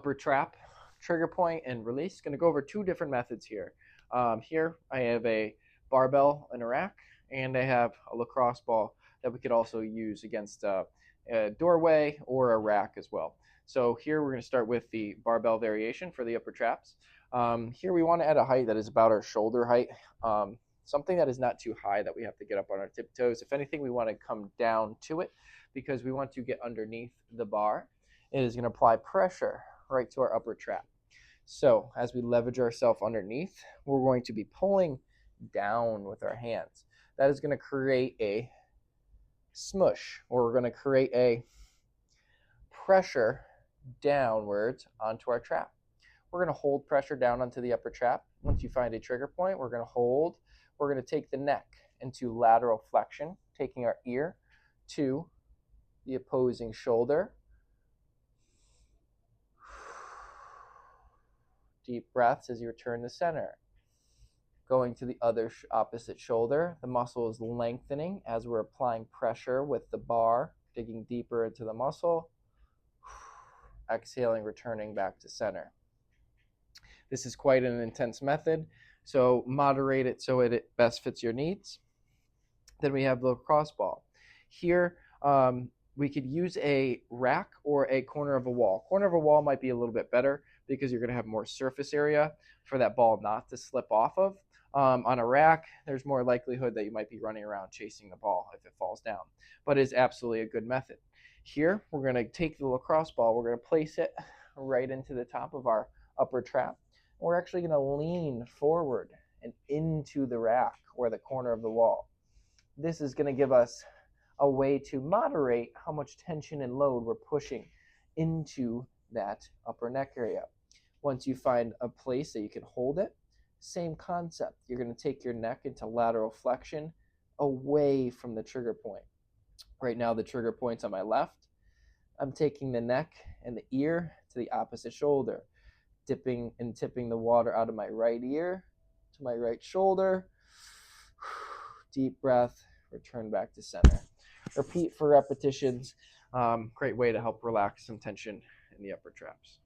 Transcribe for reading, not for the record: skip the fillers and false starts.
upper trap, trigger point, and release. Going to go over two different methods here. Here I have a barbell in a rack, and I have a lacrosse ball that we could also use against a doorway or a rack as well. So here we're going to start with the barbell variation for the upper traps. Here we want to add a height that is about our shoulder height, something that is not too high that we have to get up on our tiptoes. If anything, we want to come down to it because we want to get underneath the bar. It is going to apply pressure right to our upper trap. So as we leverage ourselves underneath, we're going to be pulling down with our hands. That is going to create a smush, or we're going to create a pressure downwards onto our trap. We're going to hold pressure down onto the upper trap. Once you find a trigger point, we're going to hold. We're going to take the neck into lateral flexion, taking our ear to the opposing shoulder. Deep breaths as you return to center. Going to the other opposite shoulder, the muscle is lengthening as we're applying pressure with the bar, digging deeper into the muscle. Exhaling, returning back to center. This is quite an intense method, so moderate it so it best fits your needs. Then we have the lacrosse ball. Here, we could use a rack or a corner of a wall. Corner of a wall might be a little bit better because you're going to have more surface area for that ball not to slip off of. On a rack, there's more likelihood that you might be running around chasing the ball if it falls down, but it is absolutely a good method. Here, we're going to take the lacrosse ball, we're going to place it right into the top of our upper trap. We're actually going to lean forward and into the rack or the corner of the wall. This is going to give us a way to moderate how much tension and load we're pushing into that upper neck area. Once you find a place that you can hold it, same concept. You're going to take your neck into lateral flexion away from the trigger point. Right now the trigger point's on my left. I'm taking the neck and the ear to the opposite shoulder, dipping and tipping the water out of my right ear to my right shoulder. Deep breath, return back to center. Repeat for repetitions. Great way to help relax some tension in the upper traps.